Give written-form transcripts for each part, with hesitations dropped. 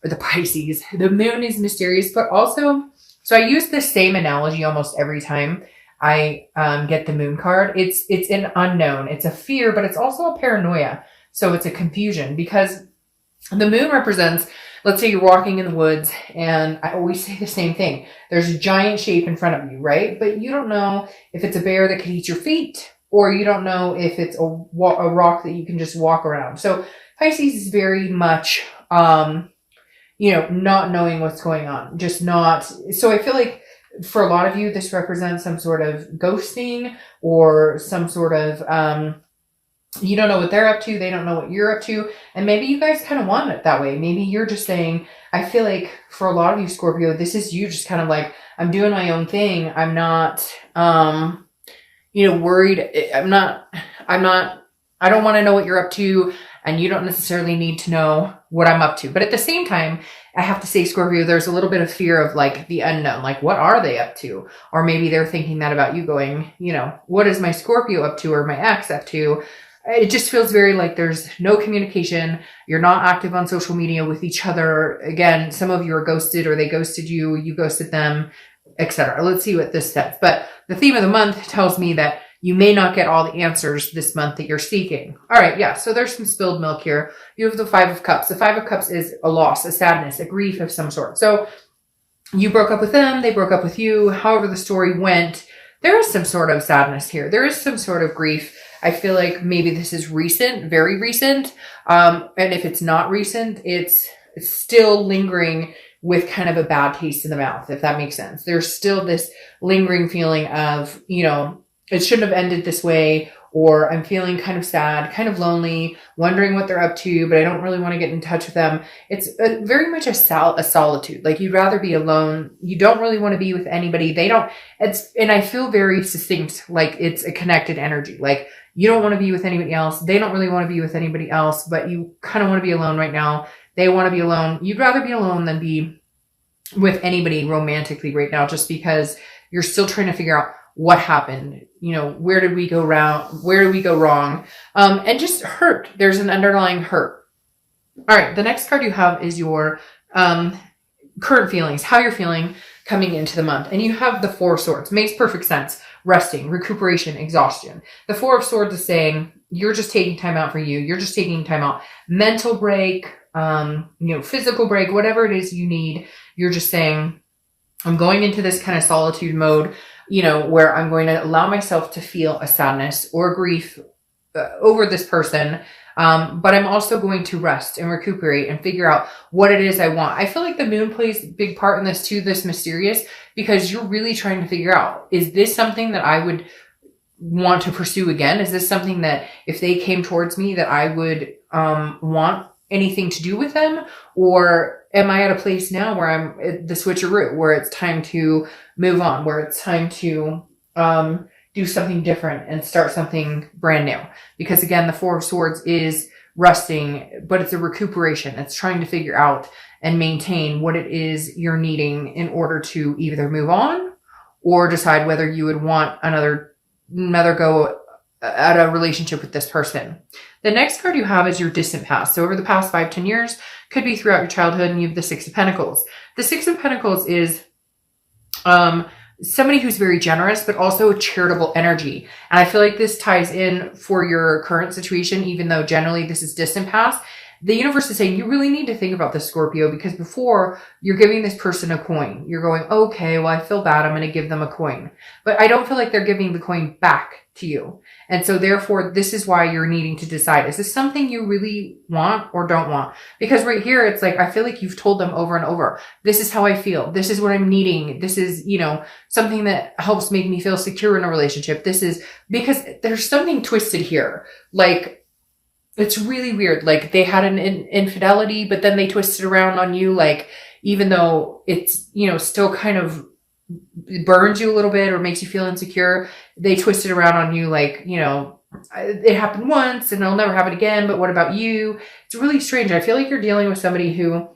The moon is mysterious, but also, so I use the same analogy almost every time I get the moon card. It's an unknown. It's a fear, but it's also a paranoia. So it's a confusion because the moon represents, let's say you're walking in the woods, and I always say the same thing. There's a giant shape in front of you, right? But you don't know if it's a bear that could eat your feet, or you don't know if it's a rock that you can just walk around. So Pisces is very much, not knowing what's going on, just not. So I feel like for a lot of you, this represents some sort of ghosting or some sort of, you don't know what they're up to. They don't know what you're up to. And maybe you guys kind of want it that way. Maybe you're just saying, I feel like for a lot of you, Scorpio, this is you just kind of like, I'm doing my own thing. I'm not, worried. I don't want to know what you're up to. And you don't necessarily need to know what I'm up to. But at the same time, I have to say, Scorpio, there's a little bit of fear of like the unknown. Like, what are they up to? Or maybe they're thinking that about you going, what is my Scorpio up to or my ex up to? It just feels very like there's no communication. You're not active on social media with each other. Again, some of you are ghosted or they ghosted you, you ghosted them, etc. Let's see what this says. But the theme of the month tells me that you may not get all the answers this month that you're seeking. All right, yeah, so there's some spilled milk here. You have the Five of Cups. The Five of Cups is a loss, a sadness, a grief of some sort. So you broke up with them, they broke up with you. However the story went, there is some sort of sadness here. There is some sort of grief. I feel like maybe this is recent, very recent. And if it's not recent, it's still lingering with kind of a bad taste in the mouth, if that makes sense. There's still this lingering feeling of, it shouldn't have ended this way, or I'm feeling kind of sad, kind of lonely, wondering what they're up to, but I don't really want to get in touch with them. It's very much a solitude. Like you'd rather be alone. You don't really want to be with anybody. And I feel very succinct, like it's a connected energy. Like you don't want to be with anybody else. They don't really want to be with anybody else, but you kind of want to be alone right now. They want to be alone. You'd rather be alone than be with anybody romantically right now, just because you're still trying to figure out what happened, where did we go wrong? Where did we go wrong? And just hurt. There's an underlying hurt. All right. The next card you have is your, current feelings, how you're feeling coming into the month. And you have the Four of Swords. Makes perfect sense. Resting, recuperation, exhaustion. The Four of Swords is saying you're just taking time out for you. You're just taking time out. Mental break, physical break, whatever it is you need. You're just saying, I'm going into this kind of solitude mode, where I'm going to allow myself to feel a sadness or grief over this person. But I'm also going to rest and recuperate and figure out what it is I want. I feel like the moon plays a big part in this too, this mysterious, because you're really trying to figure out, is this something that I would want to pursue again? Is this something that if they came towards me that I would want anything to do with them? Or am I at a place now where I'm at the switcheroo, where it's time to move on, where it's time to do something different and start something brand new? Because again, the Four of Swords is resting, but it's a recuperation. It's trying to figure out and maintain what it is you're needing in order to either move on or decide whether you would want another go at a relationship with this person. The next card you have is your distant past. So over the past 5-10 years, could be throughout your childhood, and you have the Six of Pentacles. The Six of Pentacles is somebody who's very generous, but also a charitable energy. And I feel like this ties in for your current situation, even though generally this is distant past. The universe is saying you really need to think about this, Scorpio, because before you're giving this person a coin. You're going, okay, well, I feel bad. I'm going to give them a coin. But I don't feel like they're giving the coin back to you. And so therefore, this is why you're needing to decide, is this something you really want or don't want? Because right here, it's like, I feel like you've told them over and over, this is how I feel. This is what I'm needing. This is, something that helps make me feel secure in a relationship. This is because there's something twisted here. Like, it's really weird. Like they had an infidelity, but then they twisted around on you. Like, even though it's, still kind of burns you a little bit or makes you feel insecure, they twisted around on you. Like, it happened once and it'll never happen again. But what about you? It's really strange. I feel like you're dealing with somebody who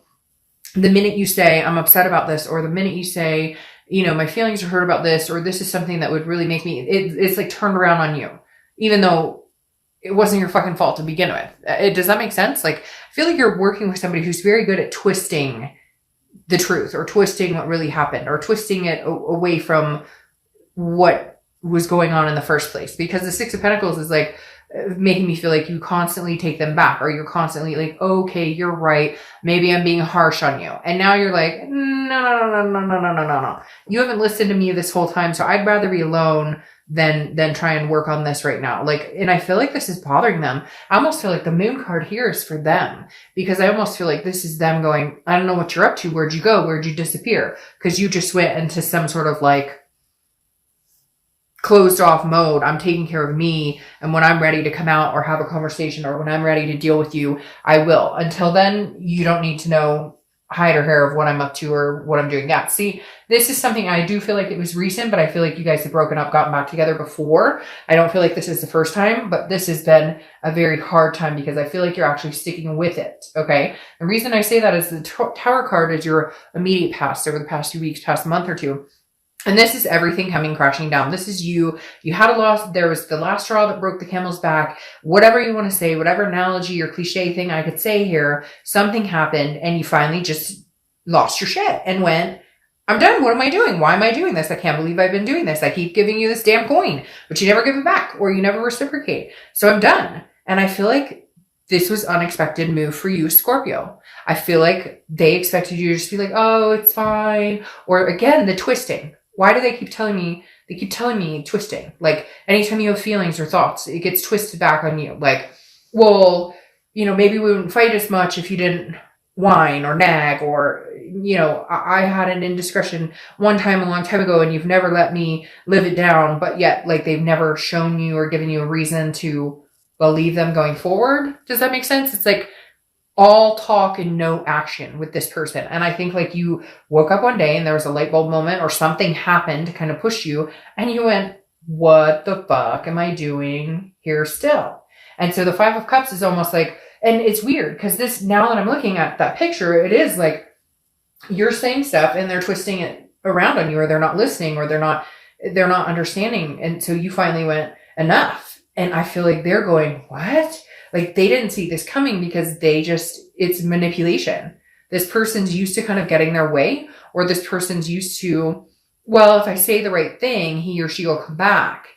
the minute you say, I'm upset about this, or the minute you say, my feelings are hurt about this, or this is something that would really make me, it's like turned around on you, even though it wasn't your fucking fault to begin with. Does that make sense? Like, I feel like you're working with somebody who's very good at twisting the truth, or twisting what really happened, or twisting it away from what was going on in the first place. Because the Six of Pentacles is like making me feel like you constantly take them back, or you're constantly like, okay, you're right. Maybe I'm being harsh on you. And now you're like, no. You haven't listened to me this whole time. So I'd rather be alone than try and work on this right now. Like, and I feel like this is bothering them. I almost feel like the moon card here is for them, because I almost feel like this is them going, I don't know what you're up to. Where'd you go? Where'd you disappear? Because you just went into some sort of like closed off mode. I'm taking care of me. And when I'm ready to come out or have a conversation, or when I'm ready to deal with you, I will. Until then, you don't need to know hide or hair of what I'm up to or what I'm doing. Yeah. See, this is something I do feel like it was recent, but I feel like you guys have broken up, gotten back together before. I don't feel like this is the first time, but this has been a very hard time because I feel like you're actually sticking with it. Okay. The reason I say that is the Tower card is your immediate past over the past 2 weeks, past month or two. And this is everything coming crashing down. This is you. You had a loss. There was the last straw that broke the camel's back. Whatever you want to say, whatever analogy or cliche thing I could say here, something happened and you finally just lost your shit and went, I'm done. What am I doing? Why am I doing this? I can't believe I've been doing this. I keep giving you this damn coin, but you never give it back, or you never reciprocate. So I'm done. And I feel like this was unexpected move for you, Scorpio. I feel like they expected you to just be like, oh, it's fine. Or again, the twisting. Why do they keep telling me? They keep telling me twisting. Like, anytime you have feelings or thoughts, it gets twisted back on you. Like, well, maybe we wouldn't fight as much if you didn't whine or nag, or, I had an indiscretion one time a long time ago and you've never let me live it down. But yet, like, they've never shown you or given you a reason to believe them going forward. Does that make sense? It's like all talk and no action with this person. And I think like you woke up one day and there was a light bulb moment or something happened to kind of push you and you went, what the fuck am I doing here still? And so the Five of Cups is almost like, and it's weird because this, now that I'm looking at that picture, it is like you're saying stuff and they're twisting it around on you, or they're not listening, or they're not understanding. And so you finally went, enough. And I feel like they're going, what? Like they didn't see this coming because it's manipulation. This person's used to kind of getting their way, or this person's used to, well, if I say the right thing, he or she will come back.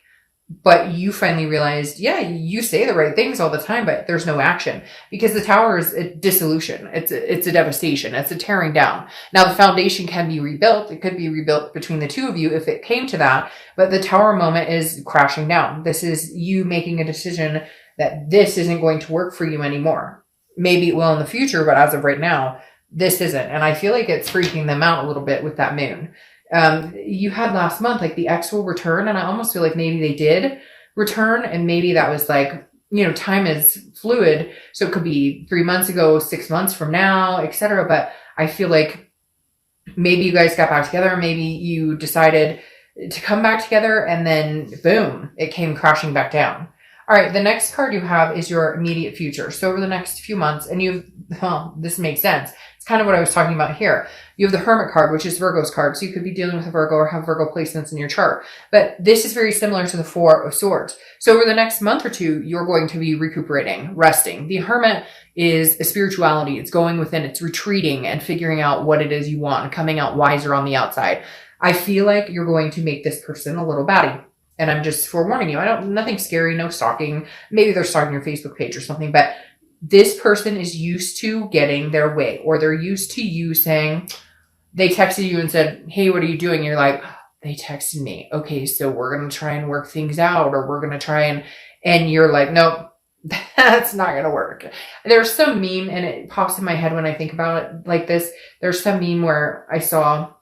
But you finally realized, yeah, you say the right things all the time, but there's no action, because the Tower is a dissolution. It's a devastation. It's a tearing down. Now the foundation can be rebuilt. It could be rebuilt between the two of you if it came to that. But the Tower moment is crashing down. This is you making a decision that this isn't going to work for you anymore. Maybe it will in the future, but as of right now, this isn't. And I feel like it's freaking them out a little bit with that moon. You had last month, like the ex will return. And I almost feel like maybe they did return. And maybe that was like, time is fluid. So it could be 3 months ago, 6 months from now, etc. But I feel like maybe you guys got back together. Maybe you decided to come back together and then boom, it came crashing back down. All right, the next card you have is your immediate future. So over the next few months, and this makes sense. It's kind of what I was talking about here. You have the Hermit card, which is Virgo's card. So you could be dealing with a Virgo or have Virgo placements in your chart. But this is very similar to the Four of Swords. So over the next month or two, you're going to be recuperating, resting. The Hermit is a spirituality. It's going within, it's retreating and figuring out what it is you want and coming out wiser on the outside. I feel like you're going to make this person a little batty. And I'm just forewarning you. Nothing scary, no stalking. Maybe they're stalking your Facebook page or something, but this person is used to getting their way, or they're used to you saying, they texted you and said, hey, what are you doing? You're like, they texted me. Okay, so we're going to try and work things out, or we're going to try and you're like, nope, that's not going to work. There's some meme, and it pops in my head when I think about it like this. There's some meme where I saw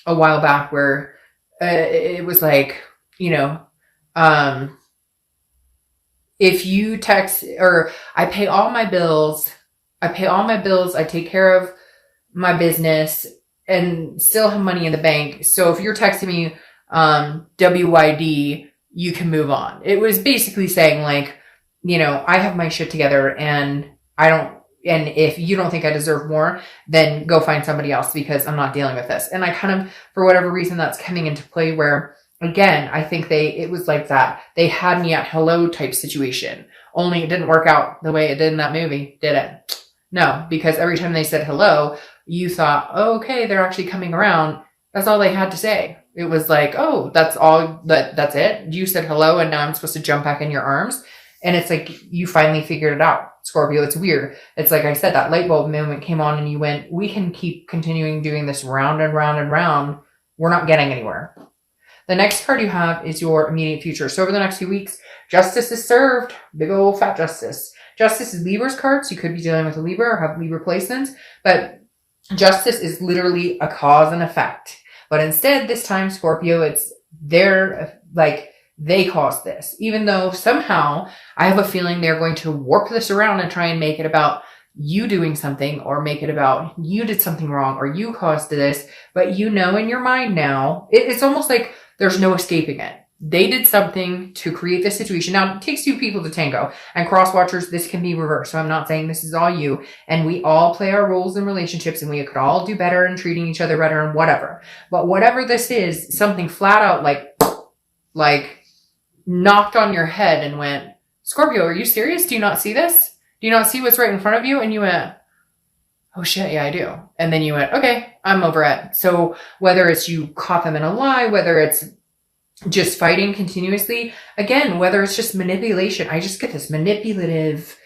a while back where it was like, if you text, or I pay all my bills, I take care of my business and still have money in the bank. So if you're texting me, WYD, you can move on. It was basically saying like, I have my shit together and and if you don't think I deserve more, then go find somebody else because I'm not dealing with this. And I kind of, for whatever reason, that's coming into play where Again, I think it was like that. They had me at hello type situation. Only it didn't work out the way it did in that movie, did it? No, because every time they said hello, you thought, oh, okay, they're actually coming around. That's all they had to say. It was like, oh, that's it. You said hello and now I'm supposed to jump back in your arms. And it's like, you finally figured it out, Scorpio. It's weird. It's like I said, that light bulb moment came on and you went, we can keep continuing doing this round and round and round. We're not getting anywhere. The next card you have is your immediate future. So over the next few weeks, justice is served. Big old fat justice. Justice is Libra's card, so you could be dealing with a Libra or have Libra placements. But justice is literally a cause and effect. But instead, this time, Scorpio, it's their, like, they caused this. Even though somehow I have a feeling they're going to warp this around and try and make it about you doing something, or make it about you did something wrong or you caused this. But you know in your mind now, it's almost like there's no escaping it. They did something to create this situation. Now, it takes two people to tango. And cross watchers, this can be reversed. So I'm not saying this is all you. And we all play our roles in relationships and we could all do better in treating each other better and whatever. But whatever this is, something flat out like knocked on your head and went, Scorpio, are you serious? Do you not see this? Do you not see what's right in front of you? And you went, oh shit, yeah, I do. And then you went, okay, I'm over it. So whether it's you caught them in a lie, whether it's just fighting continuously, again, whether it's just manipulation, I just get this manipulative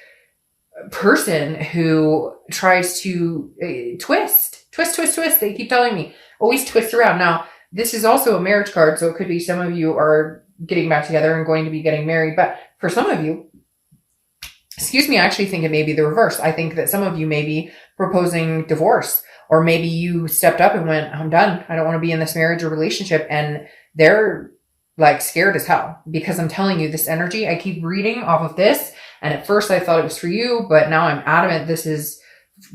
person who tries to twist. They keep telling me, always twist around. Now, this is also a marriage card, so it could be some of you are getting back together and going to be getting married. But for some of you, I actually think it may be the reverse. I think that some of you may be proposing divorce, or maybe you stepped up and went, I'm done. I don't want to be in this marriage or relationship. And they're like scared as hell, because I'm telling you, this energy, I keep reading off of this. And at first I thought it was for you, but now I'm adamant this is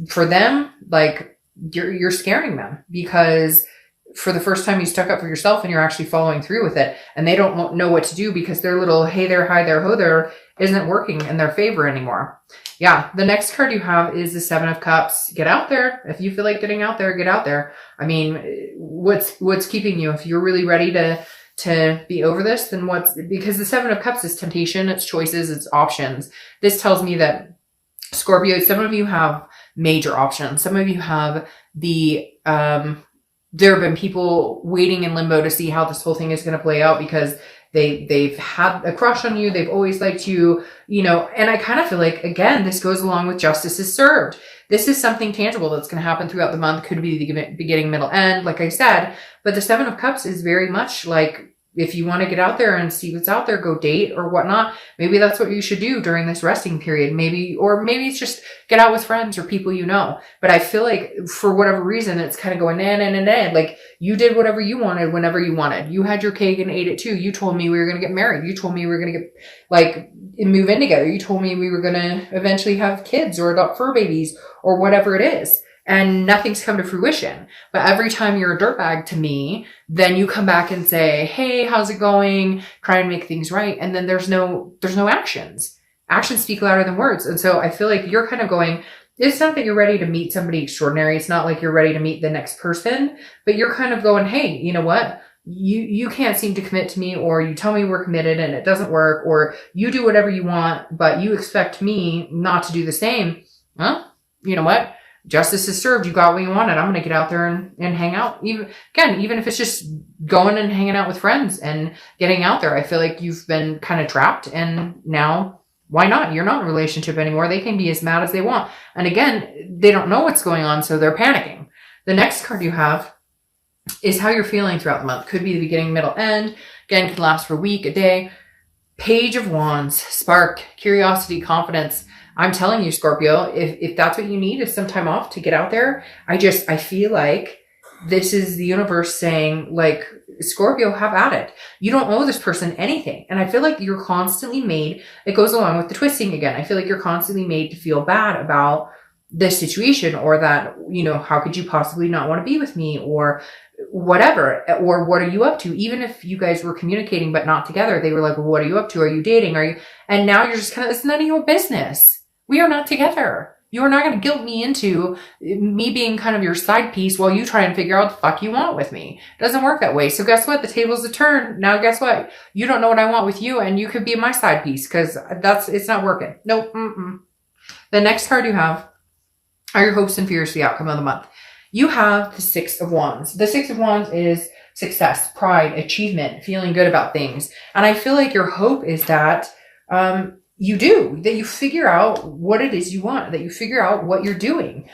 for them. Like you're scaring them, because for the first time you stuck up for yourself and you're actually following through with it, and they don't know what to do because their little hey there, hi there, ho there isn't working in their favor anymore. Yeah. The next card you have is the 7 of Cups. Get out there. If you feel like getting out there, get out there. I mean, what's keeping you? If you're really ready to be over this, then because the 7 of Cups is temptation, it's choices, it's options. This tells me that Scorpio, some of you have major options. Some of you have there have been people waiting in limbo to see how this whole thing is going to play out, because they've had a crush on you. They've always liked you, and I kind of feel like, again, this goes along with justice is served. This is something tangible that's going to happen throughout the month. Could be the beginning, middle, end, like I said. But the 7 of Cups is very much like, if you want to get out there and see what's out there, go date or whatnot. Maybe that's what you should do during this resting period. Maybe it's just get out with friends or people you know. But I feel like for whatever reason, it's kind of going, nah. Like you did whatever you wanted whenever you wanted. You had your cake and ate it too. You told me we were going to get married. You told me we were going to get move in together. You told me we were going to eventually have kids or adopt fur babies or whatever it is. And nothing's come to fruition. But every time you're a dirtbag to me, then you come back and say, hey, how's it going? Try and make things right. And then there's no actions. Actions speak louder than words. And so I feel like you're kind of going, it's not that you're ready to meet somebody extraordinary. It's not like you're ready to meet the next person, but you're kind of going, hey, you know what? You can't seem to commit to me, or you tell me we're committed and it doesn't work, or you do whatever you want, but you expect me not to do the same. Huh? You know what? Justice is served. You got what you wanted. I'm going to get out there and hang out. Even if it's just going and hanging out with friends and getting out there. I feel like you've been kind of trapped, and now why not? You're not in a relationship anymore. They can be as mad as they want. And again, they don't know what's going on, so they're panicking. The next card you have is how you're feeling throughout the month. Could be the beginning, middle, end. Again, could last for a week, a day. Page of Wands, spark, curiosity, confidence. I'm telling you, Scorpio, if that's what you need is some time off to get out there. I feel like this is the universe saying, like, Scorpio, have at it. You don't owe this person anything. And I feel like you're constantly made, it goes along with the twisting again. I feel like you're constantly made to feel bad about this situation, or that, how could you possibly not want to be with me, or whatever, or what are you up to? Even if you guys were communicating but not together, they were like, well, what are you up to? Are you dating? And now you're just kind of, it's none of your business. We are not together. You are not going to guilt me into me being kind of your side piece while you try and figure out what the fuck you want with me. It doesn't work that way. So guess what? The tables have turned. Now guess what? You don't know what I want with you, and you could be my side piece because it's not working. Nope. The next card you have are your hopes and fears for the outcome of the month. You have the Six of Wands. The Six of Wands is success, pride, achievement, feeling good about things. And I feel like your hope is that that you figure out what it is you want, that you figure out what you're doing.